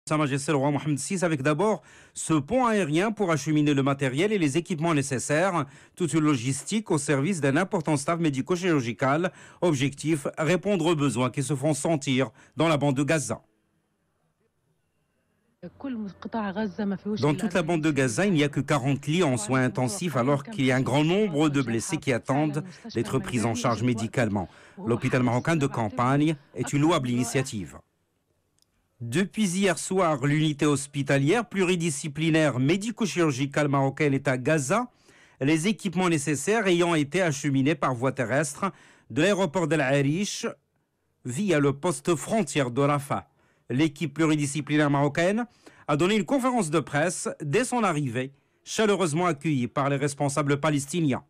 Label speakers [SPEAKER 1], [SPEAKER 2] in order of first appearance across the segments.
[SPEAKER 1] Sa Majesté le roi Mohamed VI avec d'abord ce pont aérien pour acheminer le matériel et les équipements nécessaires, toute une logistique au service d'un important staff médico-chirurgical. Objectif, répondre aux besoins qui se font sentir dans la bande de Gaza. Dans toute la bande de Gaza, il n'y a que 40 lits en soins intensifs alors qu'il y a un grand nombre de blessés qui attendent d'être pris en charge médicalement. L'hôpital marocain de campagne est une louable initiative. Depuis hier soir, l'unité hospitalière pluridisciplinaire médico-chirurgicale marocaine est à Gaza, les équipements nécessaires ayant été acheminés par voie terrestre de l'aéroport d'El Arish via le poste frontière de Rafah. L'équipe pluridisciplinaire marocaine a donné une conférence de presse dès son arrivée, chaleureusement accueillie par les responsables palestiniens.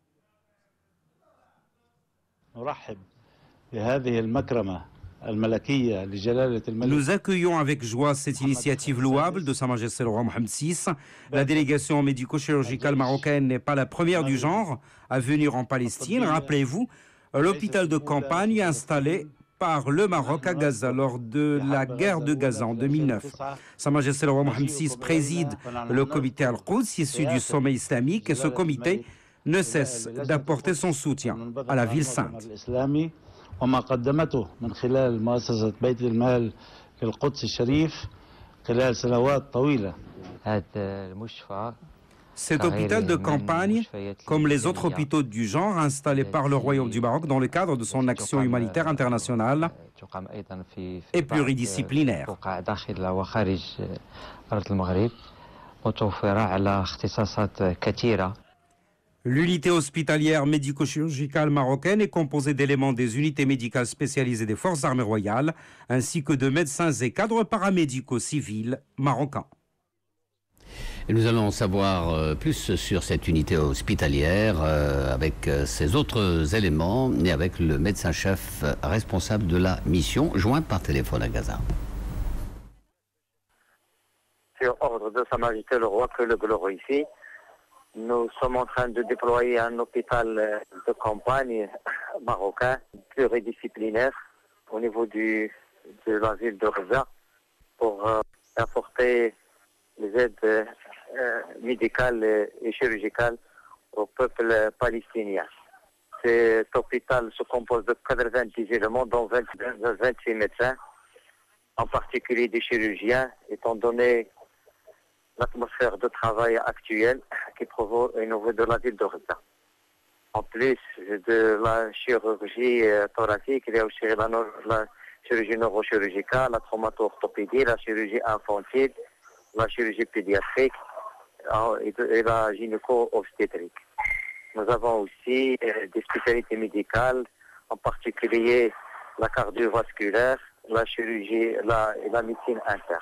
[SPEAKER 1] Nous accueillons avec joie cette initiative louable de Sa Majesté le roi Mohamed VI. La délégation médico-chirurgicale marocaine n'est pas la première du genre à venir en Palestine. Rappelez-vous, l'hôpital de campagne installé par le Maroc à Gaza lors de la guerre de Gaza en 2009. Sa Majesté le roi Mohamed VI préside le comité Al-Quds issu du sommet islamique et ce comité ne cesse d'apporter son soutien à la ville sainte.
[SPEAKER 2] وما قدمته من خلال مؤسسة بيت المال للقدس الشريف خلال سنوات طويلة.
[SPEAKER 1] Cet hôpital de campagne, comme les autres hôpitaux du genre installés par le Royaume du Maroc dans le cadre de son action humanitaire internationale, est pluridisciplinaire. L'unité hospitalière médico-chirurgicale marocaine est composée d'éléments des unités médicales spécialisées des forces armées royales, ainsi que de médecins et cadres paramédicaux civils marocains.
[SPEAKER 3] Et nous allons en savoir plus sur cette unité hospitalière avec ces autres éléments et avec le médecin-chef responsable de la mission, joint par téléphone à Gaza.
[SPEAKER 4] Sur ordre de Sa Majesté le roi, que le gloire ici. Nous sommes en train de déployer un hôpital de campagne marocain pluridisciplinaire au niveau de la ville de Gaza pour apporter les aides médicales et chirurgicales au peuple palestinien. Cet hôpital se compose de 90 éléments, dont 26 médecins, en particulier des chirurgiens, étant donné l'atmosphère de travail actuelle qui provoque au niveau de la ville de Gaza. En plus de la chirurgie thoracique, il y a aussi la chirurgie neurochirurgicale, la traumato-orthopédie, la chirurgie infantile, la chirurgie pédiatrique et la gynéco-obstétrique. Nous avons aussi des spécialités médicales, en particulier la cardiovasculaire, la chirurgie et la médecine interne.